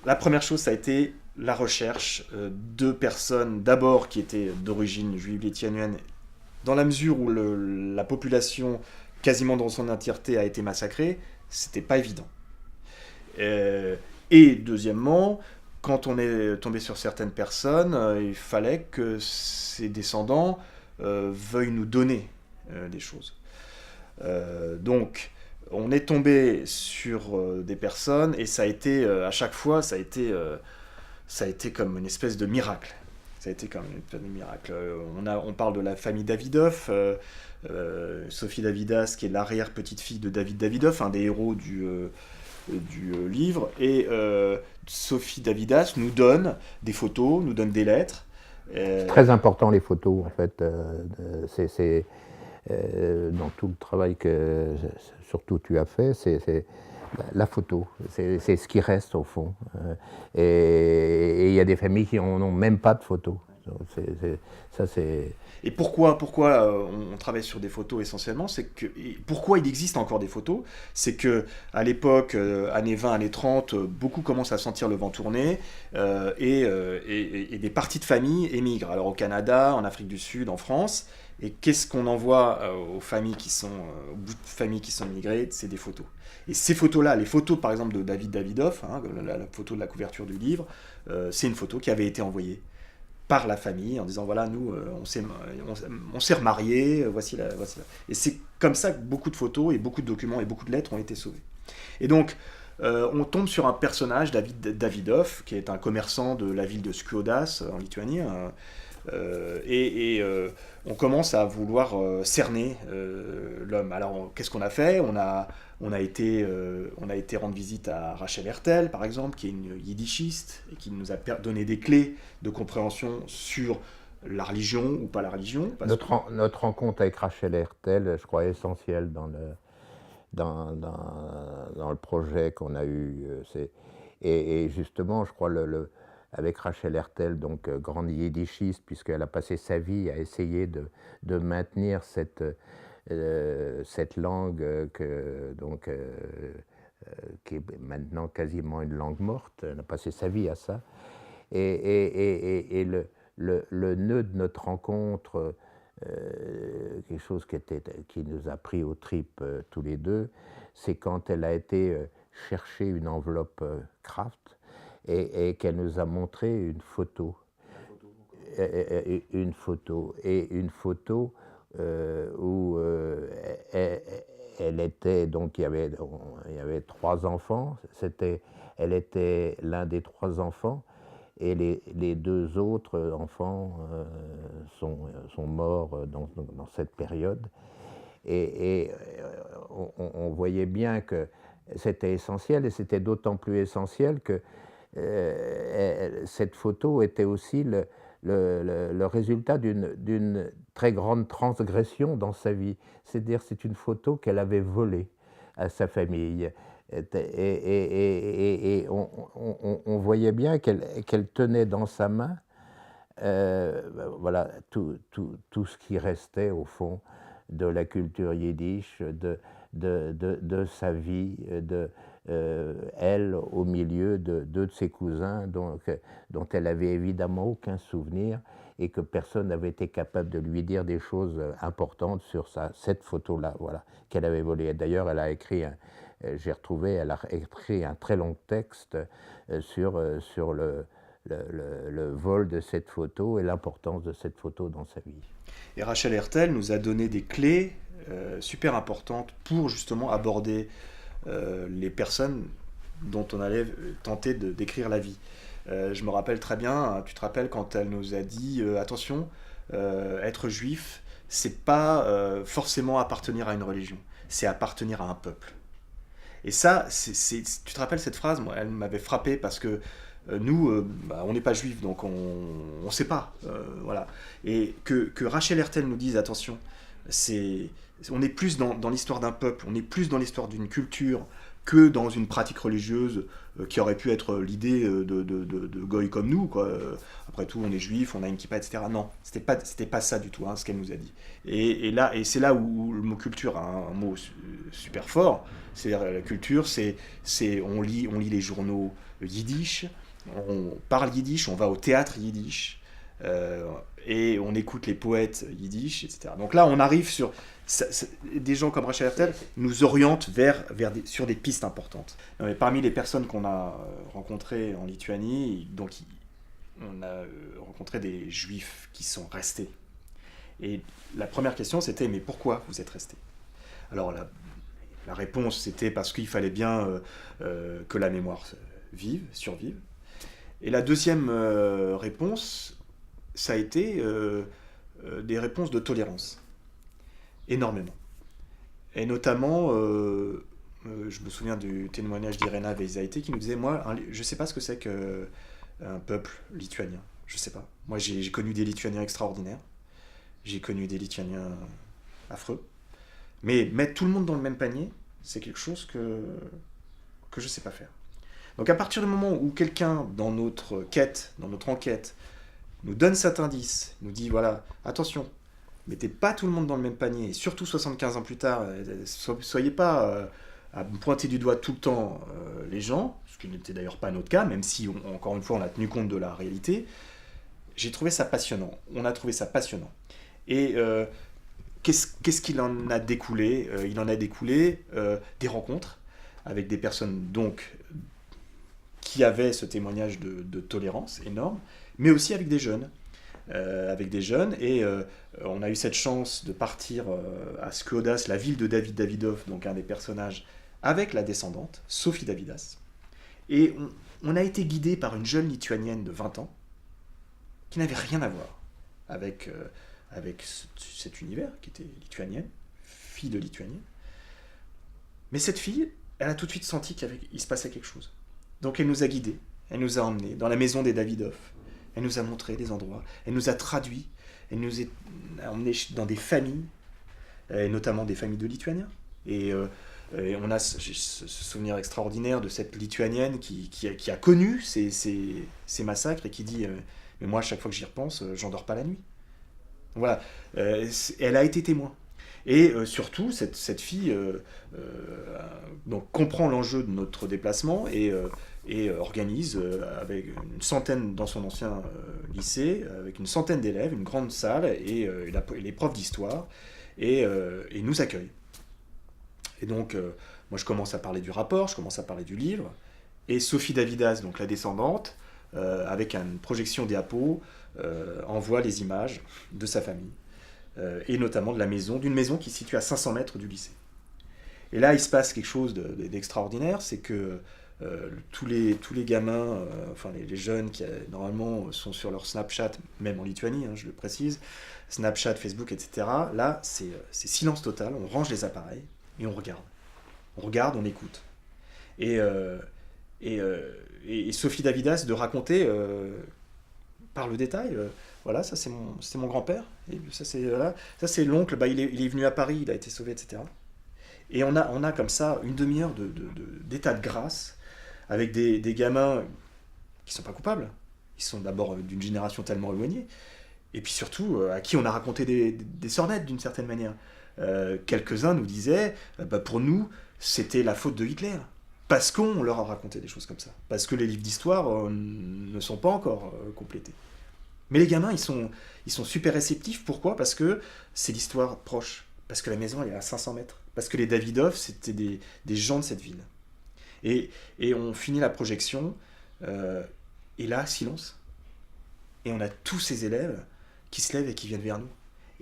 La première chose, ça a été la recherche de personnes, d'abord qui étaient d'origine juive lituanienne, dans la mesure où la population, quasiment dans son entièreté, a été massacrée, c'était pas évident. Euh, et deuxièmement, quand on est tombé sur certaines personnes, il fallait que ces descendants veuillent nous donner des choses. Donc, on est tombé sur des personnes et ça a été, à chaque fois, ça a été comme une espèce de miracle. Ça a été comme une espèce de miracle. On parle de la famille Davidoff, Sophie Davidas, qui est l'arrière-petite-fille de David Davidoff, un des héros du livre. Et Sophie Davidas nous donne des photos, nous donne des lettres. C'est Euh, très important les photos en fait. C'est dans tout le travail que surtout tu as fait, c'est la photo. C'est ce qui reste au fond. Et il y a des familles qui n'ont même pas de photos. Ça c'est. Et pourquoi on travaille sur des photos essentiellement, c'est que et pourquoi il existe encore des photos, c'est que à l'époque, années 20, années 30, beaucoup commencent à sentir le vent tourner et des parties de famille émigrent. Alors au Canada, en Afrique du Sud, en France. Et qu'est-ce qu'on envoie aux familles aux bouts de familles qui sont immigrées? C'est des photos. Et ces photos-là, les photos par exemple de David Davidoff, hein, la photo de la couverture du livre, c'est une photo qui avait été envoyée par la famille en disant voilà nous on s'est remariés, voici la. Et c'est comme ça que beaucoup de photos et beaucoup de documents et beaucoup de lettres ont été sauvés. Et donc on tombe sur un personnage, David Davidoff, qui est un commerçant de la ville de Skuodas en Lituanie, on commence à vouloir cerner l'homme. Alors qu'est-ce qu'on a fait? On a été rendre visite à Rachel Hertel, par exemple, qui est une yiddishiste et qui nous a donné des clés de compréhension sur la religion ou pas la religion. Parce que Notre rencontre avec Rachel Hertel, je crois, est essentielle dans le projet qu'on a eu. Et justement, je crois, avec Rachel Hertel, donc grande yiddishiste, puisqu'elle a passé sa vie à essayer de maintenir cette langue qui est maintenant quasiment une langue morte. Elle a passé sa vie à ça. Et le nœud de notre rencontre, quelque chose qui nous a pris aux tripes tous les deux, c'est quand elle a été chercher une enveloppe Kraft et qu'elle nous a montré une photo. Une photo où elle était, donc il y avait trois enfants, elle était l'un des trois enfants, et les deux autres enfants sont morts dans cette période. Et on voyait bien que c'était essentiel, et c'était d'autant plus essentiel que cette photo était aussi le résultat d'une très grande transgression dans sa vie. C'est-à-dire c'est une photo qu'elle avait volée à sa famille. Et on voyait bien qu'elle tenait dans sa main voilà, tout ce qui restait au fond de la culture yiddish, de sa vie, elle au milieu de deux de ses cousins dont elle avait évidemment aucun souvenir et que personne n'avait été capable de lui dire des choses importantes sur cette photo-là, voilà, qu'elle avait volée. D'ailleurs, j'ai retrouvé, elle a écrit un très long texte sur le vol de cette photo et l'importance de cette photo dans sa vie. et Rachel Hertel nous a donné des clés super importantes pour justement aborder les personnes dont on allait tenter de décrire la vie. Je me rappelle très bien, hein, tu te rappelles quand elle nous a dit attention, être juif, c'est pas forcément appartenir à une religion, c'est appartenir à un peuple. Et ça, tu te rappelles cette phrase? Moi, elle m'avait frappé parce que nous, bah, on n'est pas juifs, donc on ne sait pas. Voilà. Et que Rachel Hertel nous dise attention, c'est, on est plus dans l'histoire d'un peuple, on est plus dans l'histoire d'une culture que dans une pratique religieuse qui aurait pu être l'idée de goy comme nous, quoi. Après tout, on est juif, on a une kippa, etc. Non, c'était pas ça du tout, hein, ce qu'elle nous a dit. Et c'est là où le mot culture a un mot super fort. C'est la culture, on lit les journaux yiddish, on parle yiddish, on va au théâtre yiddish, et on écoute les poètes yiddish, etc. Donc là, on arrive sur des gens comme Rachel Hertel nous orientent sur des pistes importantes. Mais parmi les personnes qu'on a rencontrées en Lituanie, donc on a rencontré des juifs qui sont restés. Et la première question, c'était mais pourquoi vous êtes restés? Alors la réponse, c'était parce qu'il fallait bien que la mémoire survive. Et la deuxième réponse, ça a été des réponses de tolérance. Énormément. Et notamment, je me souviens du témoignage d'Irena Veisaitė qui nous disait, moi, je ne sais pas ce que c'est qu'un peuple lituanien. Je ne sais pas. Moi, j'ai connu des Lituaniens extraordinaires. J'ai connu des Lituaniens affreux. Mais mettre tout le monde dans le même panier, c'est quelque chose que je ne sais pas faire. Donc à partir du moment où quelqu'un, dans notre enquête, nous donne cet indice, nous dit, voilà, attention, mettez pas tout le monde dans le même panier, et surtout 75 ans plus tard, soyez pas à pointer du doigt tout le temps les gens, ce qui n'était d'ailleurs pas notre cas, même si, encore une fois, on a tenu compte de la réalité. J'ai trouvé ça passionnant. On a trouvé ça passionnant. Et qu'est-ce qu'il en a découlé? Il en a découlé des rencontres avec des personnes donc qui avaient ce témoignage de tolérance énorme, mais aussi avec des jeunes. Et on a eu cette chance de partir à Skłodas, la ville de David Davidoff, donc un des personnages, avec la descendante, Sophie Davidas. Et on a été guidé par une jeune Lituanienne de 20 ans, qui n'avait rien à voir avec cet univers, qui était lituanienne, fille de Lituanienne. Mais cette fille, elle a tout de suite senti qu'il se passait quelque chose. Donc elle nous a guidés, elle nous a emmenés dans la maison des Davidoff, elle nous a montré des endroits, elle nous a traduits, elle nous a emmenés dans des familles, et notamment des familles de Lituaniens. Et on a ce souvenir extraordinaire de cette Lituanienne qui a connu ces massacres et qui dit mais moi, à chaque fois que j'y repense, j'en dors pas la nuit. Voilà, elle a été témoin. Et surtout, cette fille donc comprend l'enjeu de notre déplacement et organise avec une centaine dans son ancien lycée, avec une centaine d'élèves, une grande salle et les profs d'histoire et nous accueille. Et donc, moi, je commence à parler du rapport, je commence à parler du livre, et Sophie Davidas, donc la descendante, avec une projection diapo, envoie les images de sa famille, et notamment d'une maison qui se situe à 500 mètres du lycée. Et là, il se passe quelque chose d'extraordinaire, c'est que tous les gamins, enfin les jeunes qui normalement sont sur leur Snapchat, même en Lituanie, hein, je le précise, Snapchat, Facebook, etc., là, c'est silence total, on range les appareils et on regarde. On regarde, on écoute. Et Sophie Davidas de raconter par le détail, voilà, ça c'est mon grand-père, et ça c'est l'oncle, il est venu à Paris, il a été sauvé, etc. Et on a comme ça une demi-heure d'état de grâce avec des gamins qui sont pas coupables. Ils sont d'abord d'une génération tellement éloignée, et puis surtout à qui on a raconté des sornettes d'une certaine manière. Quelques-uns nous disaient, pour nous, c'était la faute de Hitler. Parce qu'on leur a raconté des choses comme ça. Parce que les livres d'histoire ne sont pas encore complétés. Mais les gamins, ils sont super réceptifs. Pourquoi? Parce que c'est l'histoire proche. Parce que la maison, elle est à 500 mètres. Parce que les Davidoff, c'était des gens de cette ville. Et on finit la projection, et là, silence. Et on a tous ces élèves qui se lèvent et qui viennent vers nous.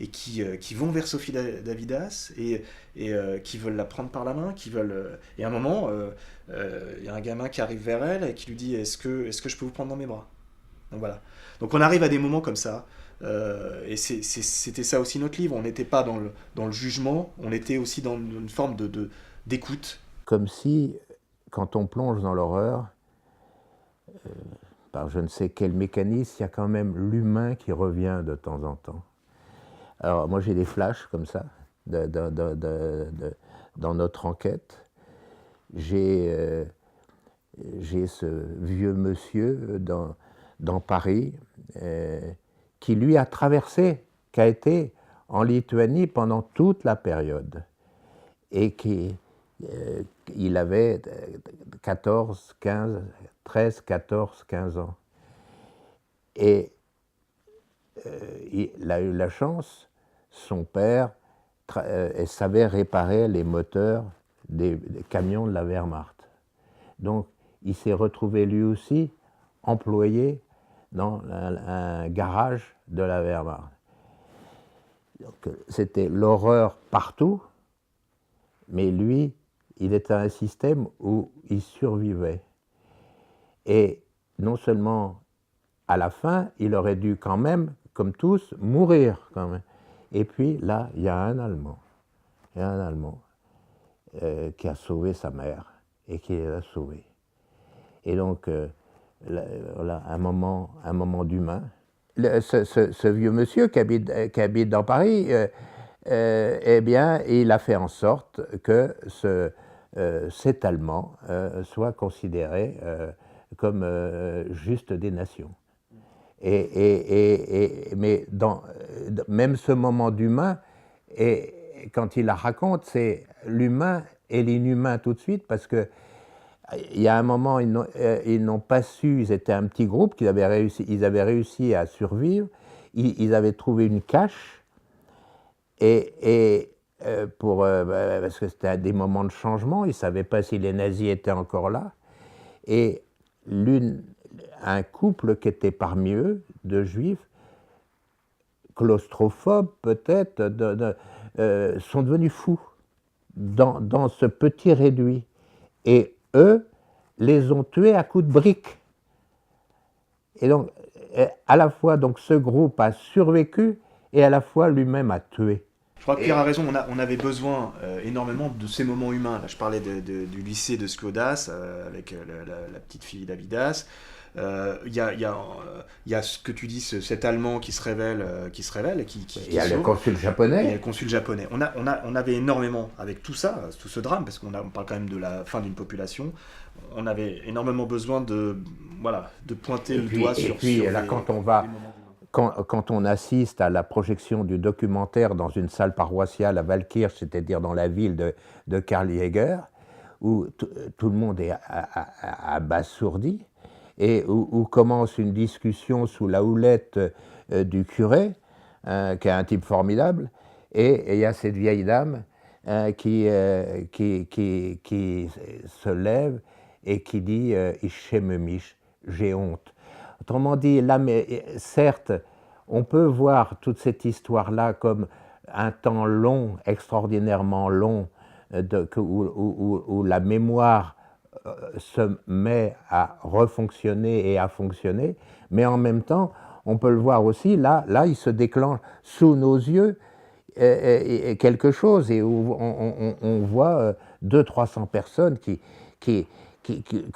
Et qui vont vers Sophie Davidas et qui veulent la prendre par la main, et à un moment, il y a un gamin qui arrive vers elle et qui lui dit est-ce que je peux vous prendre dans mes bras? Donc voilà. Donc on arrive à des moments comme ça, et c'était ça aussi notre livre. On n'était pas dans le jugement, on était aussi dans une forme d'écoute. Comme si, quand on plonge dans l'horreur, par je ne sais quel mécanisme, il y a quand même l'humain qui revient de temps en temps. Alors moi j'ai des flashs comme ça dans notre enquête, j'ai ce vieux monsieur dans Paris qui lui a traversé, qui a été en Lituanie pendant toute la période et il avait 14, 15, 13, 14, 15 ans. Et il a eu la chance, son père savait réparer les moteurs des camions de la Wehrmacht. Donc, il s'est retrouvé lui aussi employé dans un garage de la Wehrmacht. C'était l'horreur partout, mais lui, il était un système où il survivait. Et non seulement à la fin, il aurait dû quand même, comme tous, mourir quand même. Et puis là, il y a un Allemand, qui a sauvé sa mère et qui l'a sauvé. Et donc, voilà, un moment d'humain. Ce vieux monsieur qui habite dans Paris, eh bien, il a fait en sorte que cet Allemand soit considéré comme juste des nations. Mais même ce moment d'humain, quand il la raconte, c'est l'humain et l'inhumain tout de suite, parce que il y a un moment, ils n'ont pas su, ils étaient un petit groupe, ils avaient réussi à survivre, ils avaient trouvé une cache, parce que c'était des moments de changement, ils ne savaient pas si les nazis étaient encore là, et un couple qui était parmi eux, de juifs, claustrophobes peut-être, sont devenus fous dans ce petit réduit. Et eux les ont tués à coups de briques. Et donc, à la fois, donc, ce groupe a survécu et à la fois lui-même a tué. Je crois que Pierre a raison, on avait besoin énormément de ces moments humains. Là, je parlais du lycée de Skłodas avec la petite fille Davidas. Il y a ce que tu dis, cet Allemand qui se révèle, il y a le consul japonais. Il y a le consul japonais. On avait énormément, avec tout ça, tout ce drame, parce qu'on parle quand même de la fin d'une population, on avait énormément besoin de pointer le doigt sur. Et puis là, quand on assiste à la projection du documentaire dans une salle paroissiale à Waldkirch, c'est-à-dire dans la ville de Karl Jäger, où tout le monde est abasourdi, et où commence une discussion sous la houlette du curé, qui est un type formidable, et il y a cette vieille dame qui se lève et qui dit « Ich schäme mich », j'ai honte. Autrement dit, là, mais certes, on peut voir toute cette histoire-là comme un temps long, extraordinairement long, où la mémoire se met à refonctionner et à fonctionner, mais en même temps, on peut le voir aussi, là il se déclenche sous nos yeux quelque chose, et où on voit 200-300 personnes qui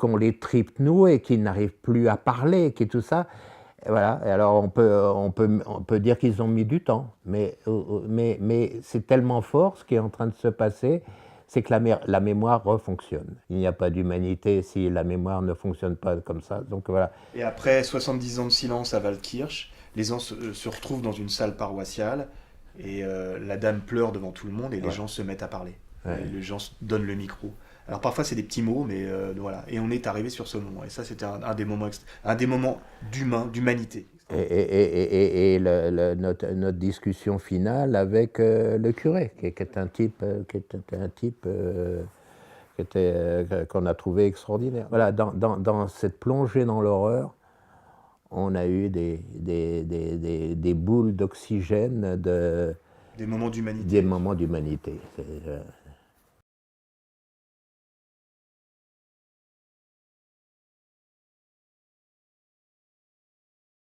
ont les tripes nouées, qui n'arrivent plus à parler, qui tout ça. Voilà. Alors on peut dire qu'ils ont mis du temps, mais c'est tellement fort ce qui est en train de se passer, c'est que la mémoire refonctionne. Il n'y a pas d'humanité si la mémoire ne fonctionne pas comme ça. Donc voilà. Et après 70 ans de silence à Waldkirch, les gens se retrouvent dans une salle paroissiale, et la dame pleure devant tout le monde, et les gens se mettent à parler. Ouais. Les gens donnent le micro. Alors parfois c'est des petits mots, mais voilà. Et on est arrivé sur ce moment. Et ça, c'était un des moments d'humanité. Et notre discussion finale avec le curé, qui était un type qu'on a trouvé extraordinaire. Voilà, dans cette plongée dans l'horreur, on a eu des boules d'oxygène, des moments d'humanité. Des moments d'humanité.